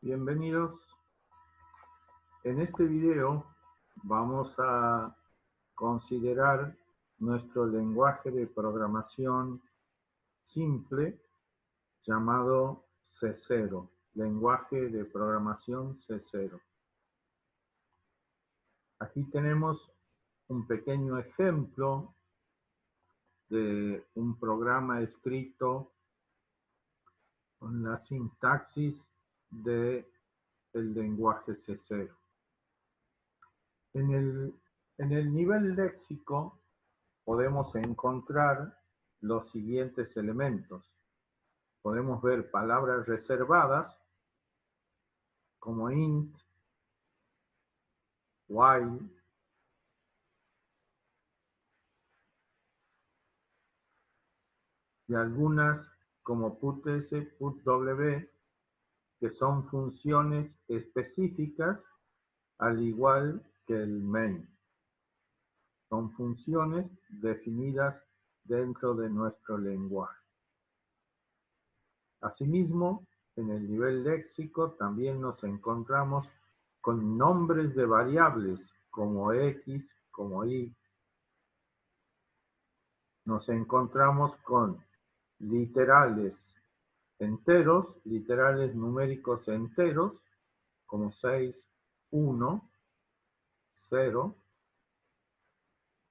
Bienvenidos. En este video vamos a considerar nuestro lenguaje de programación simple llamado C0, lenguaje de programación C0. Aquí tenemos un pequeño ejemplo de un programa escrito con la sintaxis del lenguaje C0. En el nivel léxico podemos encontrar los siguientes elementos. Podemos ver palabras reservadas como int, while, y algunas como putS, putW, que son funciones específicas al igual que el main. Son funciones definidas dentro de nuestro lenguaje. Asimismo, en el nivel léxico también nos encontramos con nombres de variables como X, como Y. Nos encontramos con literales enteros, literales numéricos enteros, como 6, 1, 0.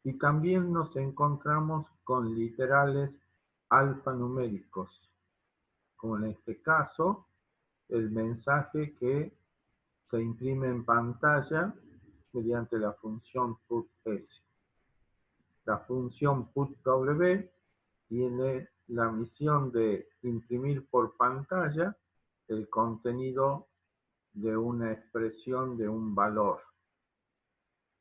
Y también nos encontramos con literales alfanuméricos, como en este caso, el mensaje que se imprime en pantalla mediante la función putS. La función putW tiene la misión de imprimir por pantalla el contenido de una expresión de un valor.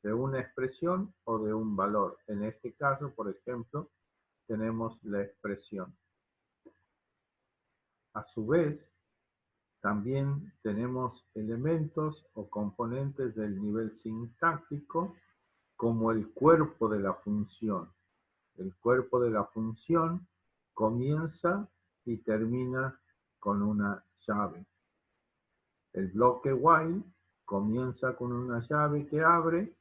De una expresión o de un valor. En este caso, por ejemplo, tenemos la expresión. A su vez, también tenemos elementos o componentes del nivel sintáctico como el cuerpo de la función. El cuerpo de la función comienza y termina con una llave. El bloque while comienza con una llave que abre,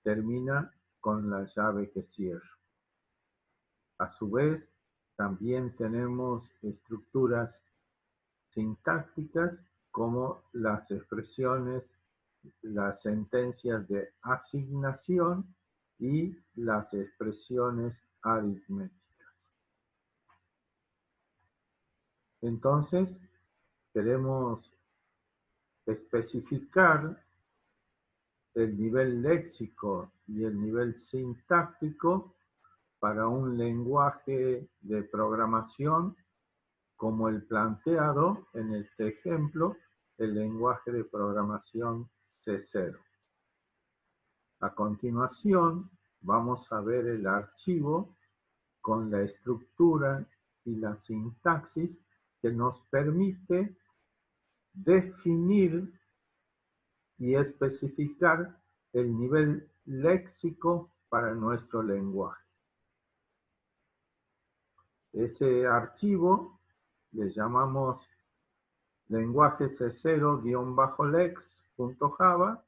termina con la llave que cierra. A su vez, también tenemos estructuras sintácticas como las expresiones, las sentencias de asignación y las expresiones aritméticas. Entonces, queremos especificar el nivel léxico y el nivel sintáctico para un lenguaje de programación como el planteado en este ejemplo, el lenguaje de programación C0. A continuación, vamos a ver el archivo con la estructura y la sintaxis que nos permite definir y especificar el nivel léxico para nuestro lenguaje. Ese archivo le llamamos lenguaje C0-lex.java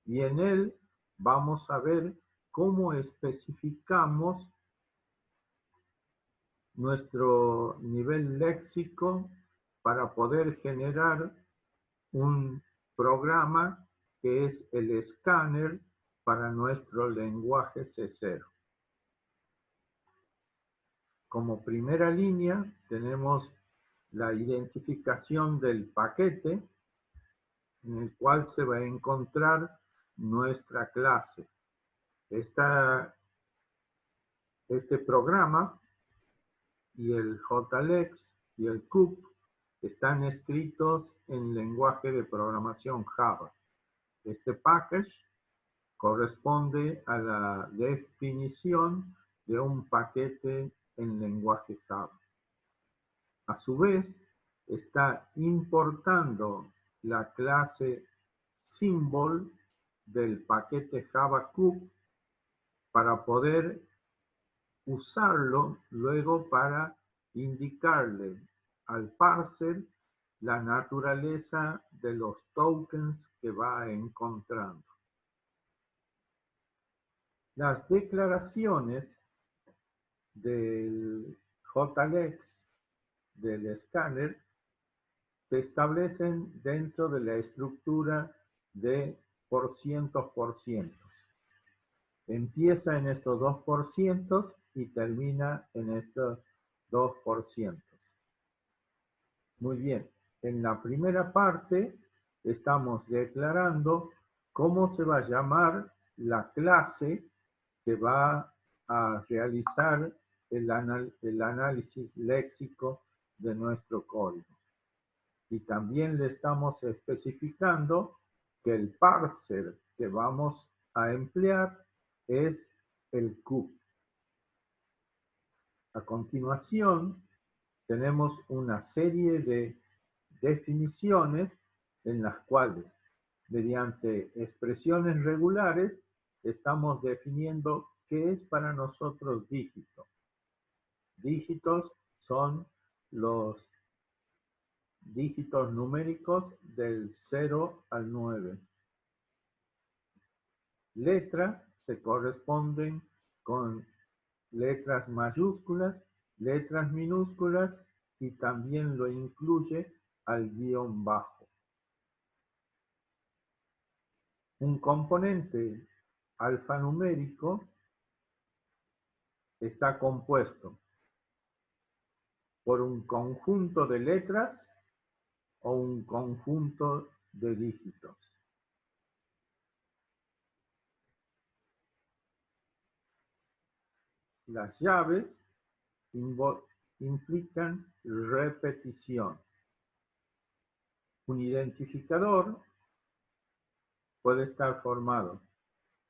y en él vamos a ver cómo especificamos nuestro nivel léxico para poder generar un programa que es el escáner para nuestro lenguaje C0. Como primera línea tenemos la identificación del paquete en el cual se va a encontrar nuestra clase. Este programa y el JLEX y el CUP están escritos en lenguaje de programación Java. Este package corresponde a la definición de un paquete en lenguaje Java. A su vez, está importando la clase symbol del paquete Java CUP para poder usarlo luego para indicarle al parser la naturaleza de los tokens que va encontrando. Las declaraciones del JLEX, del escáner, se establecen dentro de la estructura de por cientos. Empieza en estos 2% y termina en estos 2%. Muy bien, en la primera parte estamos declarando cómo se va a llamar la clase que va a realizar el análisis léxico de nuestro código. Y también le estamos especificando que el parser que vamos a emplear es el Q. A continuación, tenemos una serie de definiciones en las cuales, mediante expresiones regulares, estamos definiendo qué es para nosotros dígito. Dígitos son los dígitos numéricos del 0 al 9. Letra se corresponden con letras mayúsculas, letras minúsculas y también lo incluye al guión bajo. Un componente alfanumérico está compuesto por un conjunto de letras o un conjunto de dígitos. Las llaves implican repetición. Un identificador puede estar formado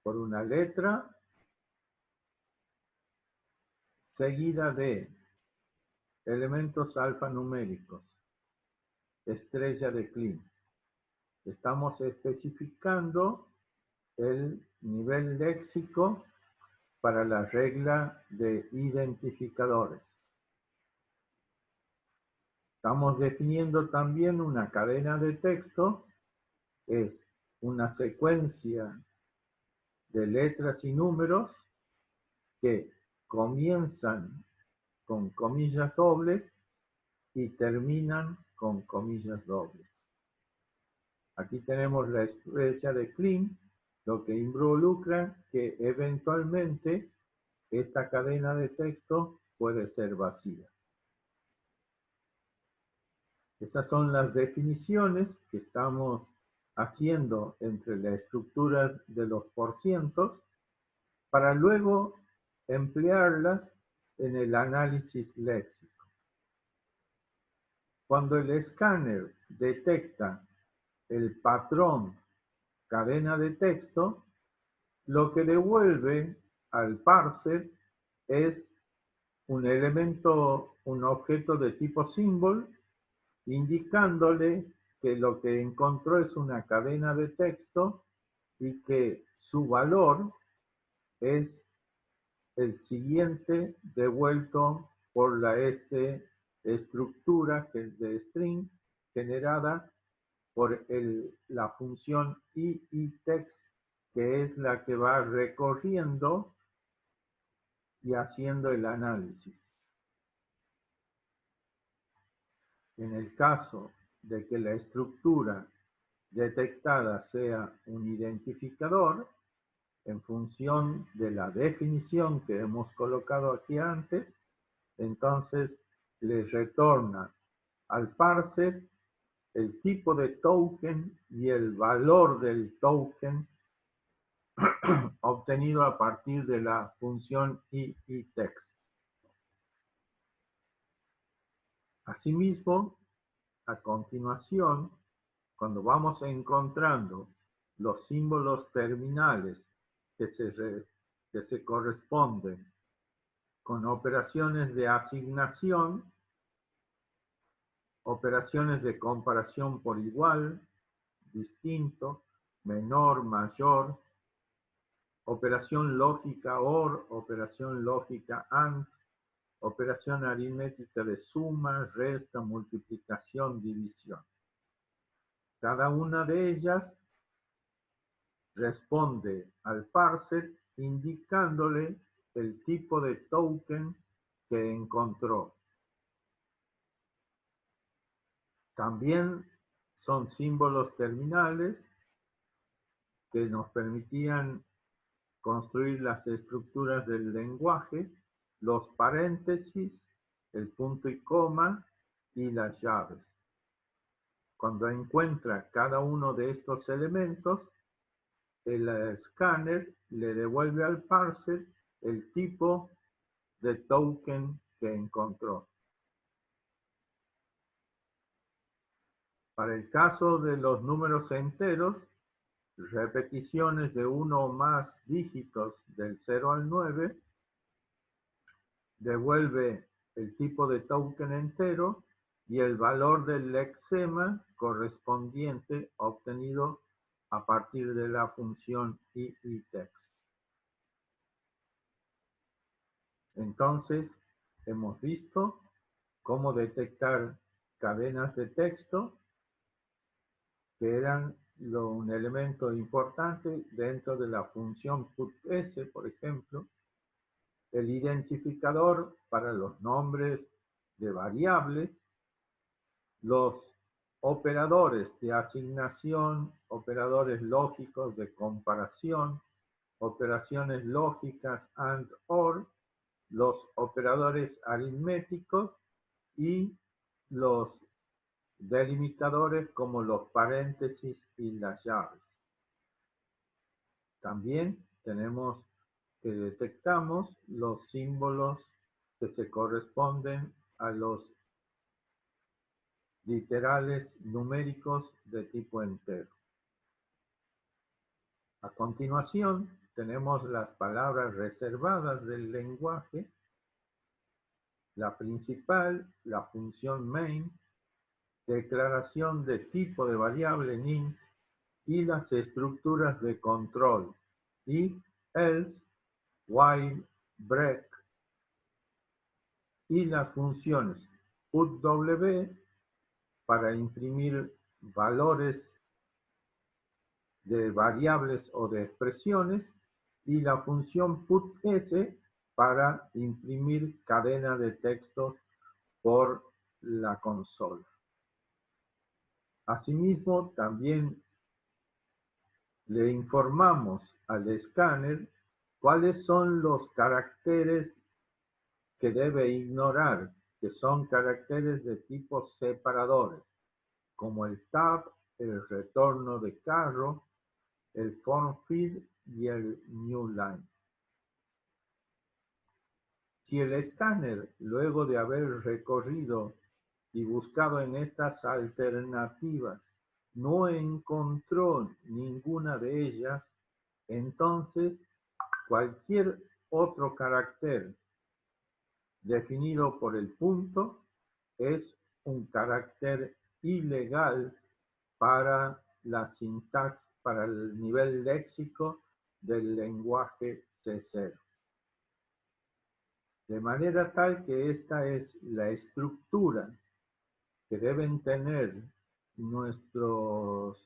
por una letra seguida de elementos alfanuméricos, estrella de Kleene. Estamos especificando el nivel léxico para la regla de identificadores. Estamos definiendo también una cadena de texto, es una secuencia de letras y números que comienzan con comillas dobles y terminan con comillas dobles. Aquí tenemos la estrella de Kleene, lo que involucra que eventualmente esta cadena de texto puede ser vacía. Esas son las definiciones que estamos haciendo entre la estructura de los porcientos para luego emplearlas en el análisis léxico. Cuando el escáner detecta el patrón cadena de texto, lo que devuelve al parser es un elemento, un objeto de tipo symbol, indicándole que lo que encontró es una cadena de texto y que su valor es el siguiente devuelto por la estructura de string generada por la función iitext, que es la que va recorriendo y haciendo el análisis. En el caso de que la estructura detectada sea un identificador, en función de la definición que hemos colocado aquí antes, entonces le retorna al parser el tipo de token y el valor del token obtenido a partir de la función iitext. Asimismo, a continuación, cuando vamos encontrando los símbolos terminales que se corresponden con operaciones de asignación, operaciones de comparación por igual, distinto, menor, mayor, operación lógica OR, operación lógica AND, operación aritmética de suma, resta, multiplicación, división. Cada una de ellas responde al parser indicándole el tipo de token que encontró. También son símbolos terminales que nos permitían construir las estructuras del lenguaje, los paréntesis, el punto y coma y las llaves. Cuando encuentra cada uno de estos elementos, el escáner le devuelve al parser el tipo de token que encontró. Para el caso de los números enteros, repeticiones de uno o más dígitos del 0 al 9, devuelve el tipo de token entero y el valor del lexema correspondiente obtenido a partir de la función itext. Entonces, hemos visto cómo detectar cadenas de texto que eran un elemento importante dentro de la función putS, por ejemplo, el identificador para los nombres de variables, los operadores de asignación, operadores lógicos de comparación, operaciones lógicas AND OR, los operadores aritméticos y los delimitadores como los paréntesis y las llaves. También detectamos los símbolos que se corresponden a los literales numéricos de tipo entero. A continuación, tenemos las palabras reservadas del lenguaje, la principal, la función main, declaración de tipo de variable int y las estructuras de control if, else, while, break y las funciones putW para imprimir valores de variables o de expresiones y la función putS para imprimir cadena de texto por la consola. Asimismo, también le informamos al escáner cuáles son los caracteres que debe ignorar, que son caracteres de tipo separadores, como el tab, el retorno de carro, el form field y el new line. Si el escáner, luego de haber recorrido y buscado en estas alternativas, no encontró ninguna de ellas, entonces cualquier otro carácter definido por el punto es un carácter ilegal para la sintaxis, para el nivel léxico del lenguaje C0. De manera tal que esta es la estructura que deben tener nuestras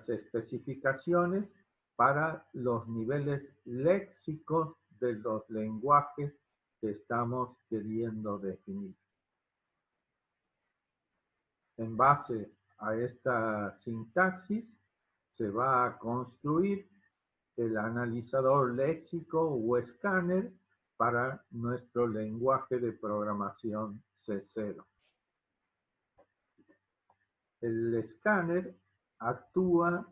especificaciones para los niveles léxicos de los lenguajes que estamos queriendo definir. En base a esta sintaxis se va a construir el analizador léxico o escáner para nuestro lenguaje de programación C0. El escáner actúa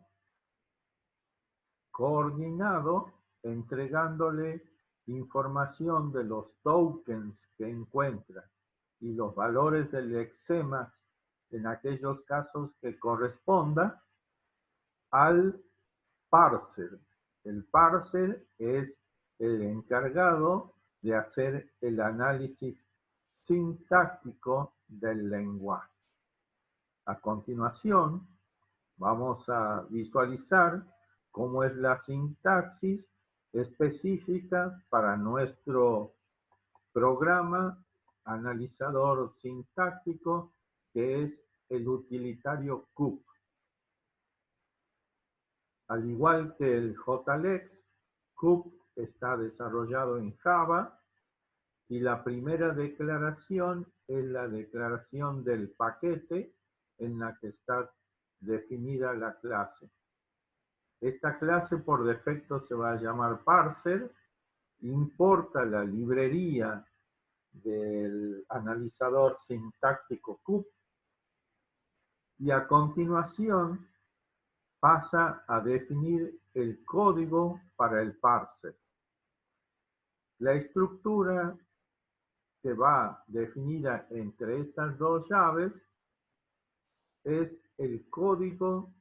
coordinado entregándole información de los tokens que encuentra y los valores del lexema en aquellos casos que corresponda al parser. El parser es el encargado de hacer el análisis sintáctico del lenguaje. A continuación, vamos a visualizar cómo es la sintaxis específica para nuestro programa analizador sintáctico que es el utilitario CUP. Al igual que el JLEX, CUP está desarrollado en Java y la primera declaración es la declaración del paquete en la que está definida la clase. Esta clase por defecto se va a llamar parser, importa la librería del analizador sintáctico CUP y a continuación pasa a definir el código para el parser. La estructura que va definida entre estas dos llaves es el código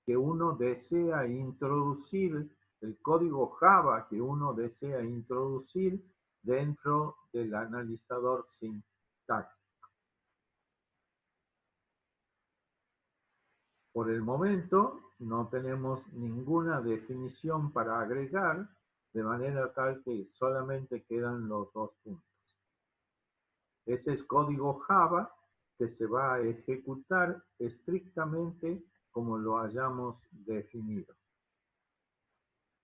que uno desea introducir, el código Java que uno desea introducir dentro del analizador sintáctico. Por el momento no tenemos ninguna definición para agregar, de manera tal que solamente quedan los dos puntos. Ese es código Java que se va a ejecutar estrictamente como lo hayamos definido.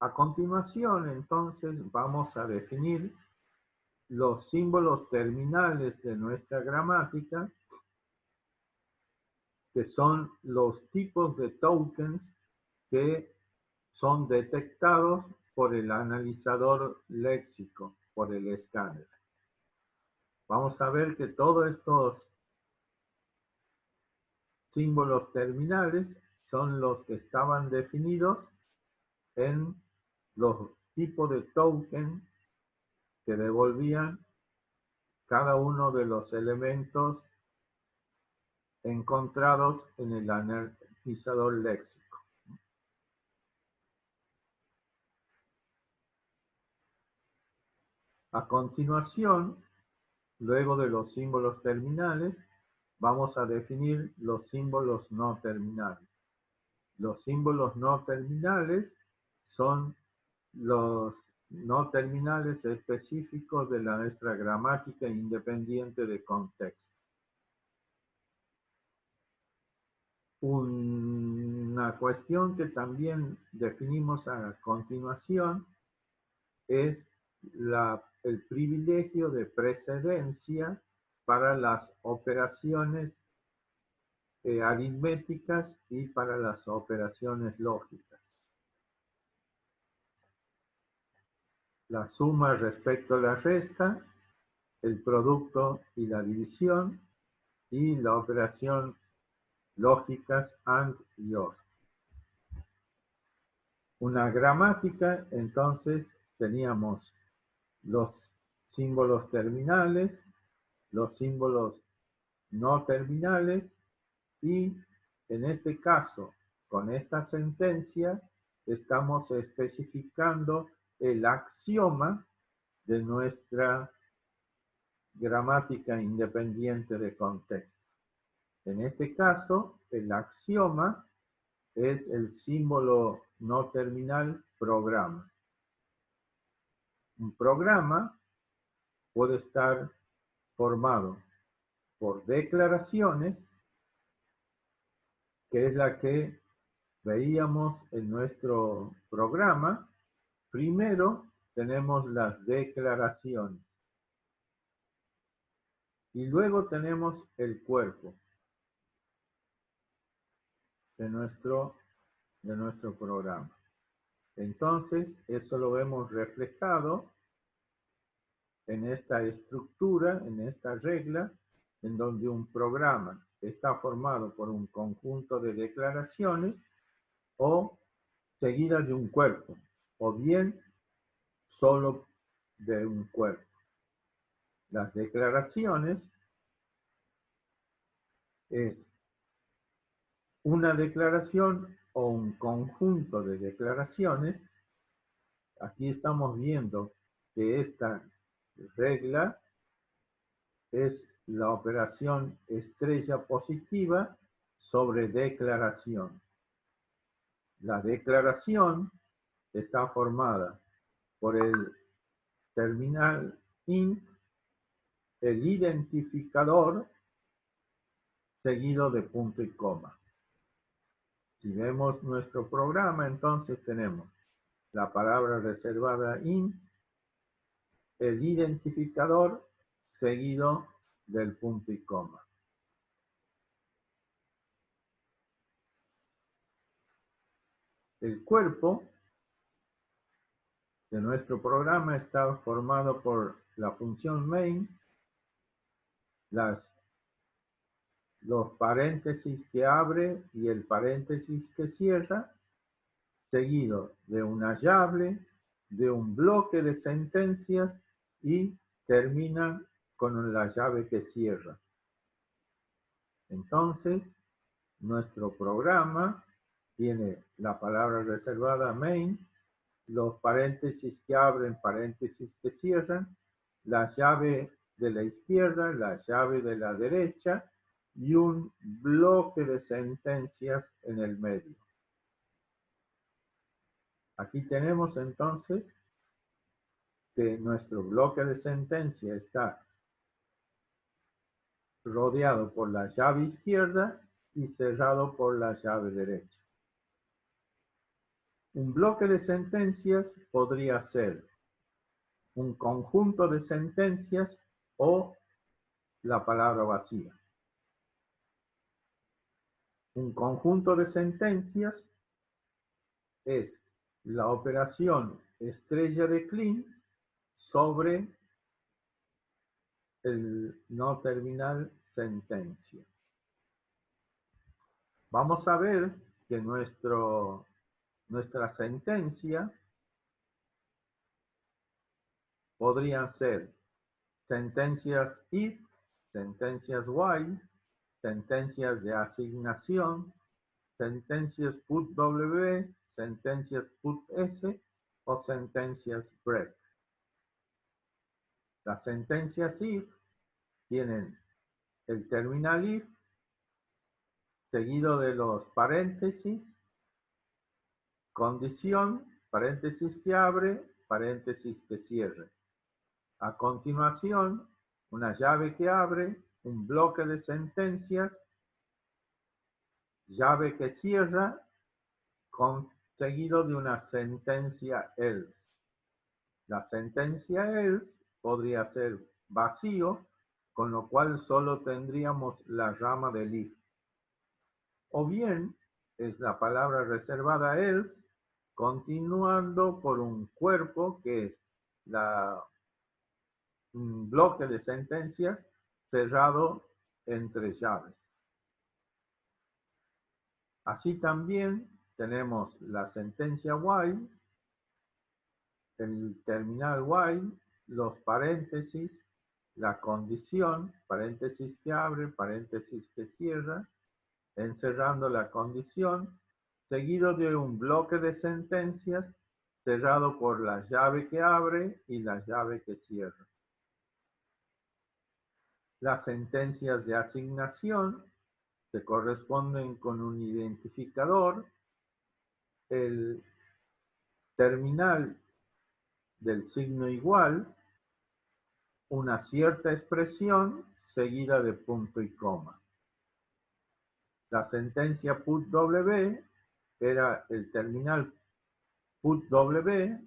A continuación, entonces, vamos a definir los símbolos terminales de nuestra gramática, que son los tipos de tokens que son detectados por el analizador léxico, por el escáner. Vamos a ver que todos estos símbolos terminales son los que estaban definidos en los tipos de token que devolvían cada uno de los elementos encontrados en el analizador léxico. A continuación, luego de los símbolos terminales, vamos a definir los símbolos no terminales. Los símbolos no terminales son los no terminales específicos de nuestra gramática independiente de contexto. Una cuestión que también definimos a continuación es el privilegio de precedencia para las operaciones aritméticas y para las operaciones lógicas. La suma respecto a la resta, el producto y la división, y la operación lógicas AND y OR. Una gramática, entonces, teníamos los símbolos terminales, los símbolos no terminales, y en este caso, con esta sentencia, estamos especificando el axioma de nuestra gramática independiente de contexto. En este caso, el axioma es el símbolo no terminal programa. Un programa puede estar formado por declaraciones, que es la que veíamos en nuestro programa. Primero tenemos las declaraciones y luego tenemos el cuerpo de nuestro programa. Entonces, eso lo vemos reflejado en esta estructura, en esta regla, en donde un programa está formado por un conjunto de declaraciones o seguidas de un cuerpo, o bien solo de un cuerpo. Las declaraciones es una declaración o un conjunto de declaraciones. Aquí estamos viendo que esta regla es la operación estrella positiva sobre declaración. La declaración está formada por el terminal int, el identificador seguido de punto y coma. Si vemos nuestro programa, entonces tenemos la palabra reservada int, el identificador seguido del punto y coma. El cuerpo de nuestro programa está formado por la función main, los paréntesis que abre y el paréntesis que cierra, seguido de una llave, de un bloque de sentencias y termina con la llave que cierra. Entonces, nuestro programa tiene la palabra reservada main, los paréntesis que abren, paréntesis que cierran, la llave de la izquierda, la llave de la derecha y un bloque de sentencias en el medio. Aquí tenemos entonces que nuestro bloque de sentencia está rodeado por la llave izquierda y cerrado por la llave derecha. Un bloque de sentencias podría ser un conjunto de sentencias o la palabra vacía. Un conjunto de sentencias es la operación estrella de Kleene sobre el no terminal sentencia. Vamos a ver que nuestra sentencia podrían ser sentencias if, sentencias while, sentencias de asignación, sentencias put w, sentencias put s o sentencias break. Las sentencias if tienen el terminal if seguido de los paréntesis, condición, paréntesis que abre, paréntesis que cierre. A continuación, una llave que abre, un bloque de sentencias, llave que cierra, seguido de una sentencia else. La sentencia else podría ser vacío, con lo cual solo tendríamos la rama del if. O bien, es la palabra reservada else, continuando por un cuerpo que es un bloque de sentencias cerrado entre llaves. Así también tenemos la sentencia while, el terminal while, los paréntesis, la condición, paréntesis que abre, paréntesis que cierra, encerrando la condición, seguido de un bloque de sentencias cerrado por la llave que abre y la llave que cierra. Las sentencias de asignación se corresponden con un identificador, el terminal del signo igual, una cierta expresión seguida de punto y coma. La sentencia put w era el terminal put w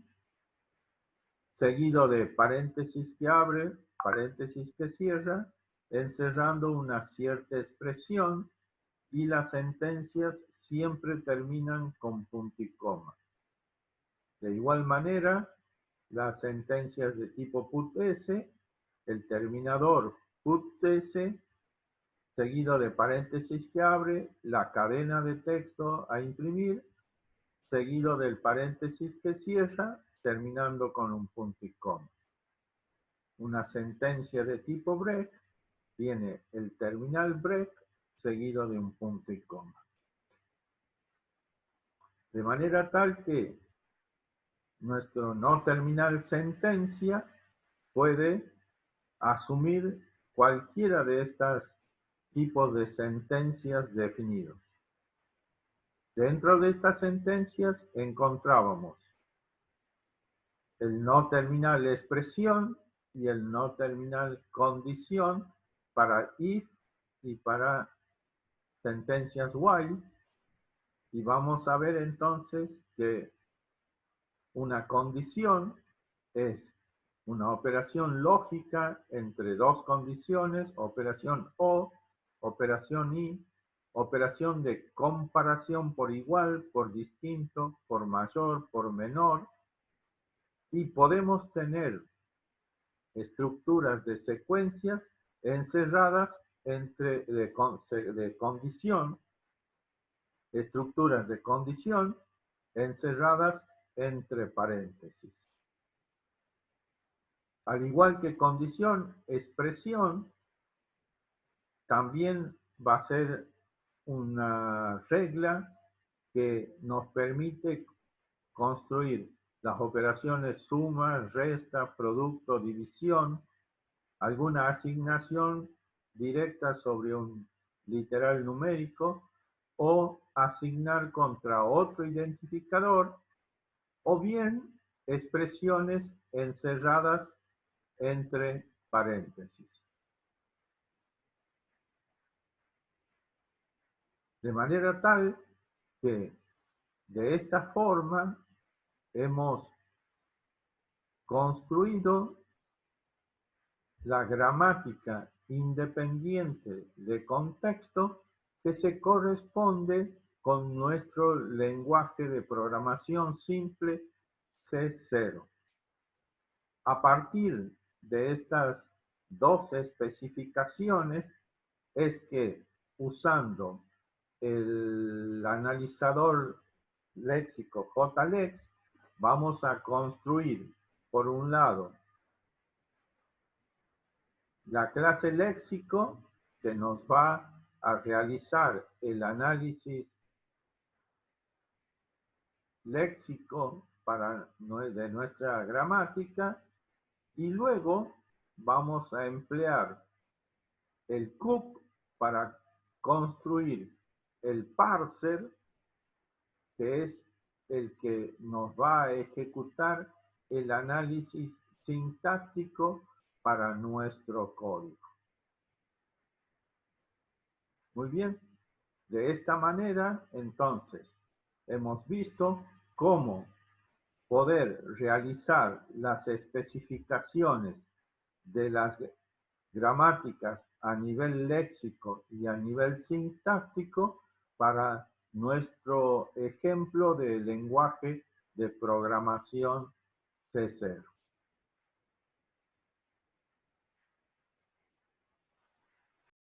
seguido de paréntesis que abre, paréntesis que cierra, encerrando una cierta expresión, y las sentencias siempre terminan con punto y coma. De igual manera, las sentencias de tipo put-s, el terminador put-s, seguido de paréntesis que abre, la cadena de texto a imprimir, seguido del paréntesis que cierra, terminando con un punto y coma. Una sentencia de tipo break tiene el terminal break seguido de un punto y coma. De manera tal que nuestro no terminal sentencia puede asumir cualquiera de estos tipos de sentencias definidos. Dentro de estas sentencias encontrábamos el no terminal expresión y el no terminal condición para if y para sentencias while y vamos a ver entonces que una condición es una operación lógica entre dos condiciones, operación O, operación y, operación de comparación por igual, por distinto, por mayor, por menor, y podemos tener estructuras de secuencias encerradas de condición, estructuras de condición encerradas entre paréntesis. Al igual que condición, expresión también va a ser una regla que nos permite construir las operaciones suma, resta, producto, división, alguna asignación directa sobre un literal numérico o asignar contra otro identificador o bien expresiones encerradas entre paréntesis. De manera tal que de esta forma hemos construido la gramática independiente de contexto que se corresponde con nuestro lenguaje de programación simple C0. A partir de estas dos especificaciones es que usando el analizador léxico JLEX vamos a construir por un lado la clase léxico que nos va a realizar el análisis léxico de nuestra gramática y luego vamos a emplear el CUP para construir el parser, que es el que nos va a ejecutar el análisis sintáctico para nuestro código. Muy bien, de esta manera, entonces, hemos visto cómo poder realizar las especificaciones de las gramáticas a nivel léxico y a nivel sintáctico para nuestro ejemplo de lenguaje de programación C0.